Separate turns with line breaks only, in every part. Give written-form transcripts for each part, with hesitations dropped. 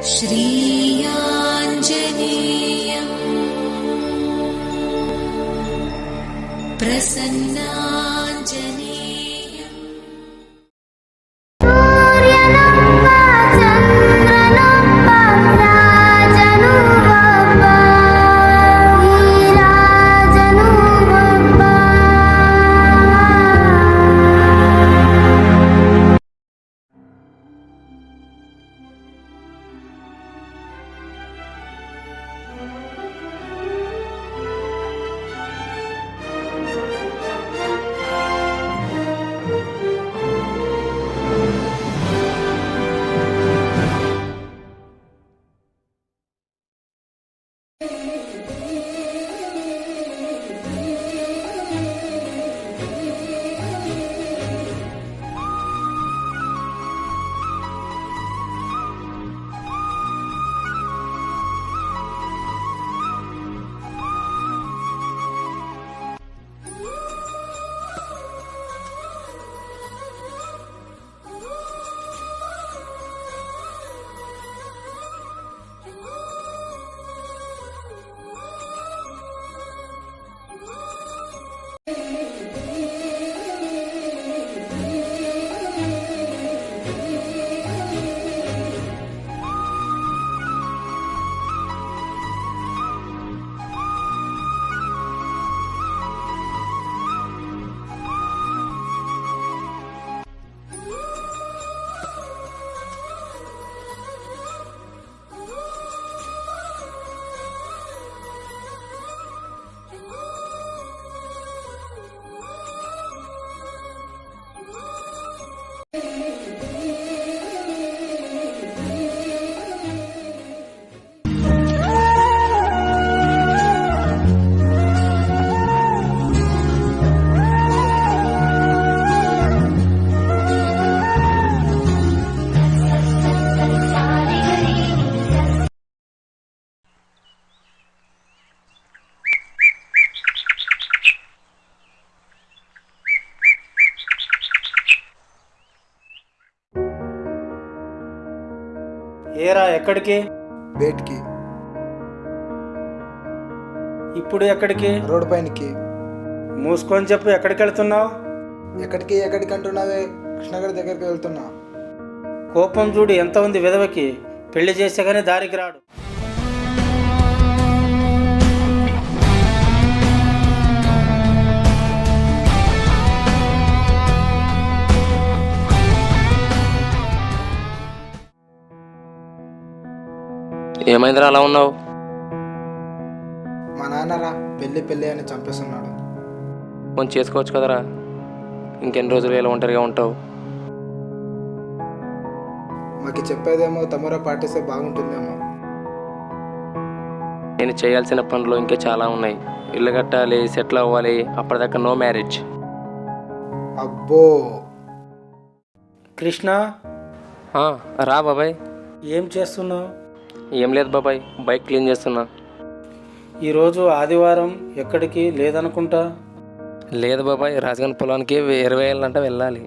श्रीयाञ्जनेयं प्रसन्नाञ्जनेयम्
ఏరా ఎక్కడికి?
బయటికి.
ఇప్పుడు ఎక్కడికి?
రోడ్డు పైనకి.
మూసుకొని చెప్పు, ఎక్కడికి వెళ్తున్నావు?
ఎక్కడికి అంటున్నావే? కృష్ణగారి దగ్గరికి వెళ్తున్నా.
కోపం చూడు ఎంత ఉంది విధవకి. పెళ్లి చేస్తే కానీ దారికి రాడు.
ఏమైందిరా అలా ఉన్నావు?
మా నాన్నరా పెళ్ళి అని చంపేస్తున్నాడు.
కొంచెం చేసుకోవచ్చు కదరా, ఇంకెన్ని రోజులు ఇలా ఒంటరిగా ఉంటావు?
మాకు చెప్పేదేమో తమరా పాటిస్తే బాగుంటుందేమో.
నేను చేయాల్సిన పనులు ఇంకా చాలా ఉన్నాయి. ఇల్లు కట్టాలి, సెటిల్ అవ్వాలి. అప్పటిదాకా నో మ్యారేజ్.
అబ్బో.
కృష్ణ,
రా బాబాయ్.
ఏం చేస్తున్నావు?
ఏం లేదు బాబాయ్, బైక్ క్లీన్ చేస్తున్నా.
ఈరోజు ఆదివారం, ఎక్కడికి లేదనుకుంటా.
లేదు బాబాయ్, రాజగారి పొలానికి 20 ఏళ్ళంట వెళ్ళాలి.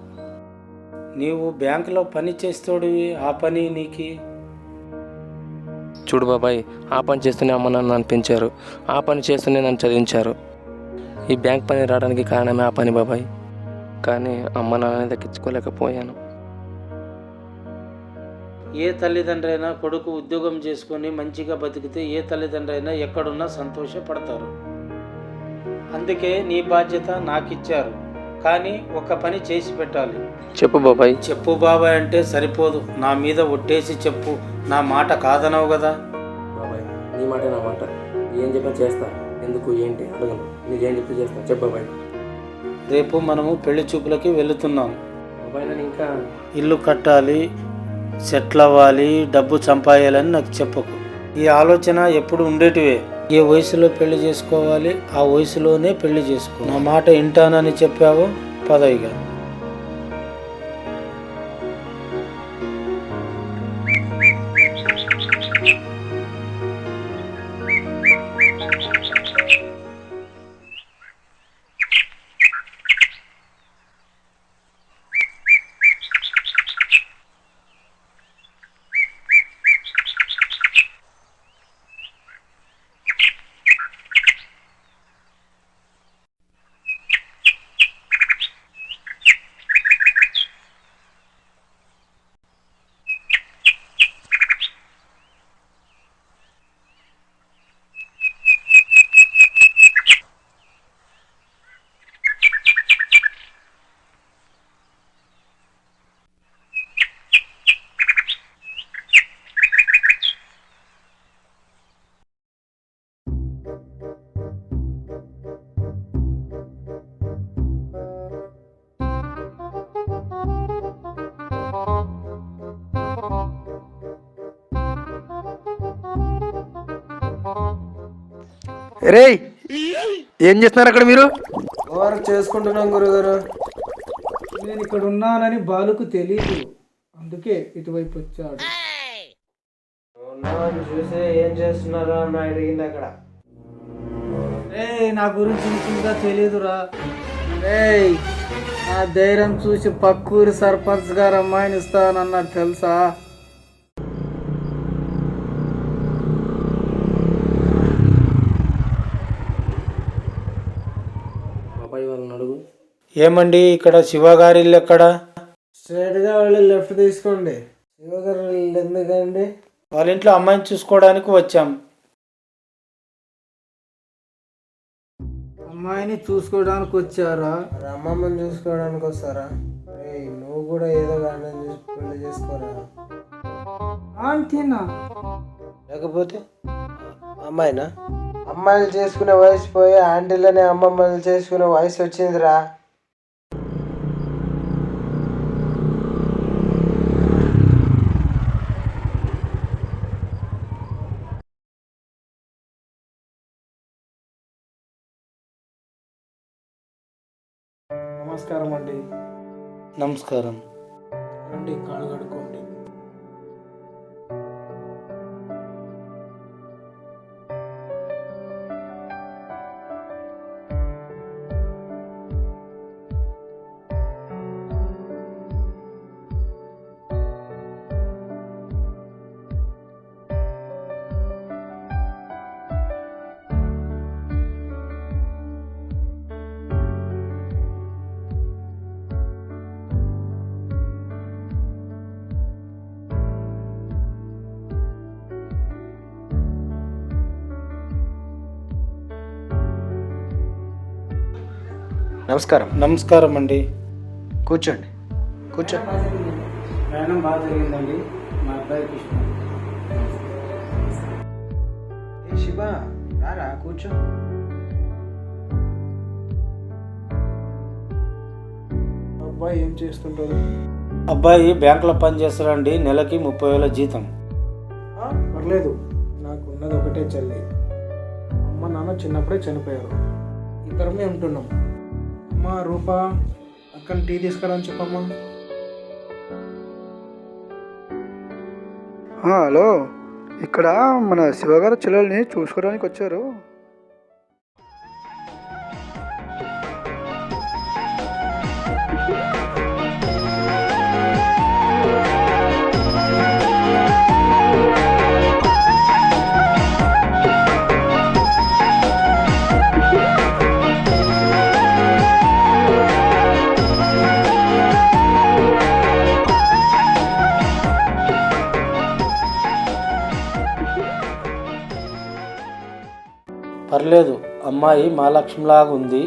నీవు బ్యాంకులో పని చేస్తోడివి, ఆ పని నీకి?
చూడు బాబాయ్, ఆ పని చేస్తూనే అమ్మ నన్ను అనిపించారు, ఆ పని చేస్తూనే నన్ను చదివించారు. ఈ బ్యాంక్ పని రావడానికి కారణమే ఆ పని బాబాయ్. కానీ అమ్మ నాన్నని దక్కించుకోలేకపోయాను.
ఏ తల్లిదండ్రి అయినా కొడుకు ఉద్యోగం చేసుకొని మంచిగా బతికితే ఏ తల్లిదండ్రి అయినా ఎక్కడున్నా సంతోషపడతారు. అందుకే నీ బాధ్యత నాకిచ్చారు, కానీ ఒక పని చేసి పెట్టాలి.
చెప్పు బాబాయ్.
చెప్పు బాబాయ్ అంటే సరిపోదు, నా మీద ఒట్టేసి చెప్పు. నా మాట కాదనవు కదా.
బాబాయ్ నీ మాట నా మాట, ఏం చెప్పా చేస్తా. ఎందుకు ఏంటి అడగను, నీకేం చెప్తే చేస్తా. చెప్పు బాబాయ్.
రేపు మనము పెళ్లి చూపులకి వెళుతున్నాం.
బాబాయ్ నేను ఇంకా
ఇల్లు కట్టాలి, సెటిల్ అవ్వాలి, డబ్బు సంపాదాలని నాకు చెప్పకు. ఈ ఆలోచన ఎప్పుడు ఉండేటివే. ఏ వయసులో పెళ్లి చేసుకోవాలి ఆ వయసులోనే పెళ్లి చేసుకో. నా మాట వింటానని చెప్పావు, పదవిగా.
రేయ్, ఏం చేస్తున్నారు అక్కడ మీరు?
వర్క్ చేసుకుంటున్నాం గురుగారు.
నేను ఇక్కడ ఉన్నానని బాలుకు తెలియదు, అందుకే ఇటువైపు వచ్చాడు.
చూసి ఏం చేస్తున్నారా అని అడిగింది అక్కడ.
నా గురించి నీకు ఇంకా తెలియదురా. రేయ్, నా ధైర్యం చూసి పక్కూరి సర్పంచ్ గారు అమ్మాయిని ఇస్తానన్నారు తెలుసా?
బాబాయ్ వాళ్ళని అడుగు.
ఏమండి ఇక్కడ శివగారి ఇల్లు ఎక్కడ?
స్ట్రైట్గా వెళ్ళి లెఫ్ట్ తీసుకోండి. శివగారు ఇల్లు ఎందుకండి?
వాళ్ళ ఇంట్లో అమ్మాయిని చూసుకోవడానికి వచ్చాం.
అమ్మాయిని చూసుకోవడానికి వచ్చారా?
అమ్మమ్మని చూసుకోవడానికి వస్తారా? నువ్వు కూడా ఏదో కానీ చూసి పెళ్లి చేసుకోరా.
ఆంటీనా?
లేకపోతే అమ్మాయినా? అమ్మాయిలు చేసుకునే వయసు పోయి ఆంటీలనే అమ్మమ్మలు చేసుకునే వయసు వచ్చిందిరా.
నమస్కారం అండి.
నమస్కారం.
రండి, కాళ్ళు కడుక్కోండి.
నమస్కారం.
నమస్కారం అండి.
కూర్చోండి, కూర్చోండి.
ప్రయాణం బాగా జరిగిందండి. మా అబ్బాయి కృష్ణ.
శివ, రారా కూర్చో.
అబ్బాయి ఏం చేస్తుంటారు?
అబ్బాయి బ్యాంకులో పని చేస్తాడండి. నెలకి 30,000 జీతం.
పర్లేదు, నాకు ఉన్నది ఒకటే చెల్లి. అమ్మ నాన్న చిన్నప్పుడే చనిపోయారు. ఇద్దరమే ఉంటున్నాం. అమ్మ రూపా, అక్కడ టీ తీసుకురాని చెప్పమ్మా.
హలో, ఇక్కడ మన శివగారు చెల్లెల్ని చూసుకోవడానికి వచ్చారు.
పర్లేదు, అమ్మాయి మా లక్ష్మిలాగా ఉంది.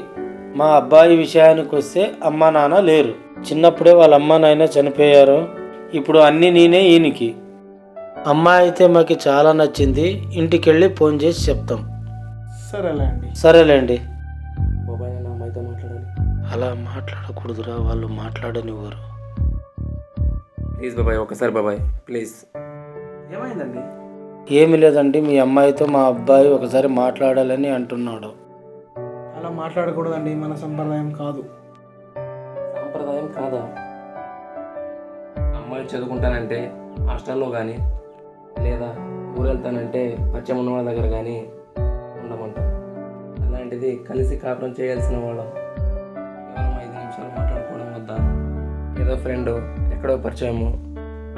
మా అబ్బాయి విషయానికి వస్తే అమ్మా నాన్న లేరు. చిన్నప్పుడే వాళ్ళ అమ్మ నాయన చనిపోయారు. ఇప్పుడు అన్నీ నేనే ఈయనకి. అమ్మాయి అయితే మాకు చాలా నచ్చింది. ఇంటికి వెళ్ళి ఫోన్ చేసి చెప్తాం.
సరేలేండి.
సరేలేండి.
బాబాయ్ నేను అమ్మాయితో మాట్లాడాలి.
అలా మాట్లాడకూడదురా, వాళ్ళు మాట్లాడనివ్వరు.
ప్లీజ్ బాబాయ్, ఒకసారి బాబాయ్ ప్లీజ్.
ఏమైందండి?
ఏమి లేదండి, మీ అమ్మాయితో మా అబ్బాయి ఒకసారి మాట్లాడాలని అంటున్నాడు.
అలా మాట్లాడకూడదండి, మన సంప్రదాయం కాదు.
సాంప్రదాయం కాదా? అమ్మాయి చదువుకుంటానంటే హాస్టల్లో కానీ లేదా ఊరు వెళ్తానంటే పరిచయం ఉన్న వాళ్ళ దగ్గర కానీ ఉండమంటాం. అలాంటిది కలిసి కాపురం చేయాల్సిన వాళ్ళం కేవలం 5 నిమిషాలు మాట్లాడుకోవడం వద్ద ఏదో ఫ్రెండ్ ఎక్కడో పరిచయము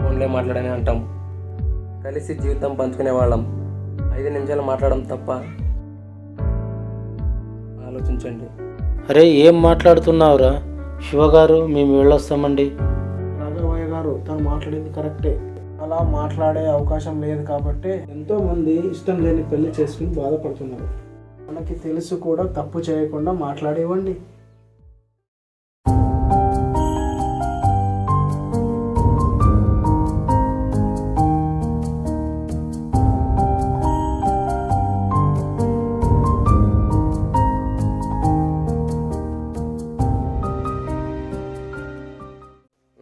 ఫోన్లే మాట్లాడని అంటాం. కలిసి జీవితం పంచుకునే వాళ్ళం 5 నిమిషాలు మాట్లాడడం తప్ప? ఆలోచించండి.
అరే ఏం మాట్లాడుతున్నావురా? శివగారు, మేము వెళ్ళొస్తామండి.
రాఘవయ్య గారు, తను మాట్లాడింది కరెక్టే. అలా మాట్లాడే అవకాశం లేదు కాబట్టి ఎంతో మంది ఇష్టం లేని పెళ్లి చేసుకుని బాధపడుతున్నారు. మనకి తెలుసు కూడా తప్పు చేయకుండా మాట్లాడివ్వండి.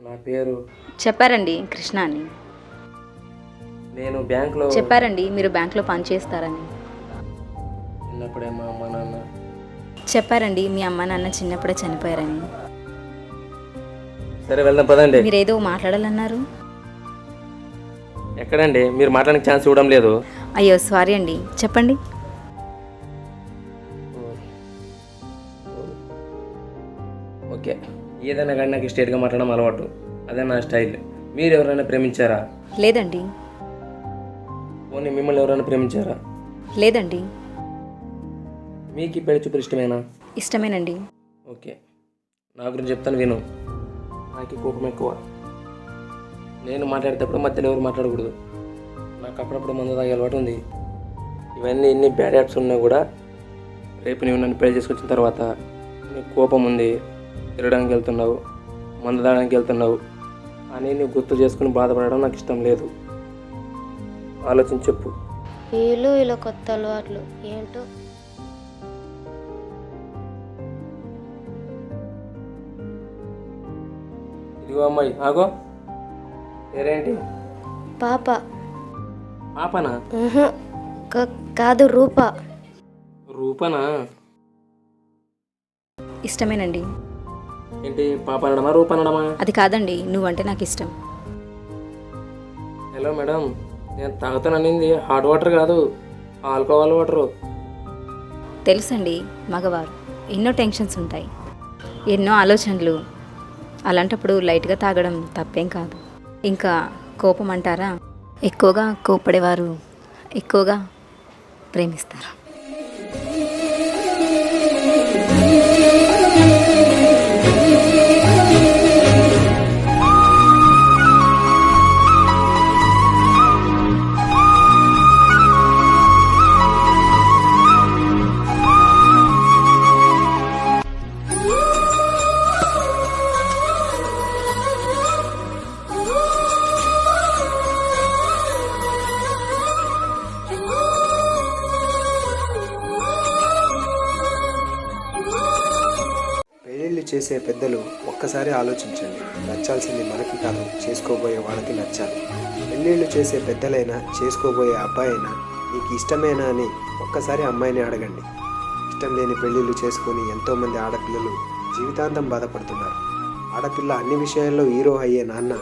నా పేరు
చెప్పారండి, కృష్ణ అని.
నేను బ్యాంక్లో
చెప్పారండి మీరు బ్యాంక్లో పనిచేస్తారని.
చిన్నప్పుడే మా అమ్మ నాన్న
చెప్పారండి మీ అమ్మ నాన్న చిన్నప్పుడే చనిపోయారని.
సరే వెళ్దాం పదండి.
మీరేదో మాట్లాడాలన్నారు.
ఎక్కడండి మీరు మాట్లాడడానికి ఛాన్స్ ఇవ్వడం లేదు.
అయ్యో సారీ అండి, చెప్పండి.
ఓకే, ఏదైనా కానీ నాకు స్ట్రేట్గా మాట్లాడడం అలవాటు, అదే నా స్టైల్. మీరు ఎవరైనా ప్రేమించారా?
లేదండి.
పోనీ మిమ్మల్ని ఎవరైనా ప్రేమించారా?
లేదండి.
మీకు ఈ పెళ్లి చూపులు ఇష్టమేనా?
ఇష్టమేనండి.
ఓకే, నా గురించి చెప్తాను విను. నాకు ఈ కోపం ఎక్కువ. నేను మాట్లాడేటప్పుడు మధ్యలో ఎవరు మాట్లాడకూడదు. నాకు అప్పుడప్పుడు మందు తాగే అలవాటు ఉంది. ఇవన్నీ ఎన్ని బ్యాడ్ హ్యాట్స్ ఉన్నా కూడా రేపు నువ్వు నన్ను పెళ్లి చేసుకొచ్చిన తర్వాత నీకు కోపం ఉంది, తిరగడానికి వెళ్తున్నావు, మందు తాగడానికి వెళ్తున్నావు అని నువ్వు గుర్తు చేసుకుని బాధపడడం నాకు ఇష్టం లేదు. ఆలోచించి చెప్పు.
వీళ్ళు ఇలా కొత్త అలవాట్లు ఏంటో.
ఇదిగో అమ్మాయి ఆగో. పేరేంటి?
పాప.
పాపనా?
కాదు, రూప.
రూపనా?
ఇష్టమేనండి.
ఏంటి పాప అనడమా రూప అనడమా?
అది కాదండి, నువ్వంటే నాకు ఇష్టం.
హలో మేడం, నేను తాగుతాననింది హాట్ వాటర్ కాదు, ఆల్కహాల్ వాటరు.
తెలుసండి, మగవారు ఎన్నో టెన్షన్స్ ఉంటాయి, ఎన్నో ఆలోచనలు. అలాంటప్పుడు లైట్గా తాగడం తప్పేం కాదు. ఇంకా కోపం అంటారా, ఎక్కువగా కోపడేవారు ఎక్కువగా ప్రేమిస్తారు.
పెళ్ళిళ్ళు చేసే పెద్దలు ఒక్కసారి ఆలోచించండి. నచ్చాల్సింది మనకి కాదు, చేసుకోబోయే వాళ్ళకి నచ్చాలి. పెళ్ళిళ్ళు చేసే పెద్దలైనా చేసుకోబోయే అబ్బాయి అయినా నీకు ఇష్టమేనా అని ఒక్కసారి అమ్మాయిని అడగండి. ఇష్టం లేని పెళ్ళిళ్ళు చేసుకొని ఎంతోమంది ఆడపిల్లలు జీవితాంతం బాధపడుతున్నారు. ఆడపిల్ల అన్ని విషయాల్లో హీరో అయ్యే నాన్న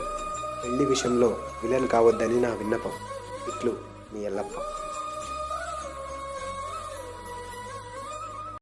పెళ్లి విషయంలో విలన్ కావద్దని నా విన్నపం. ఇట్లు మీ ఎల్లప్ప.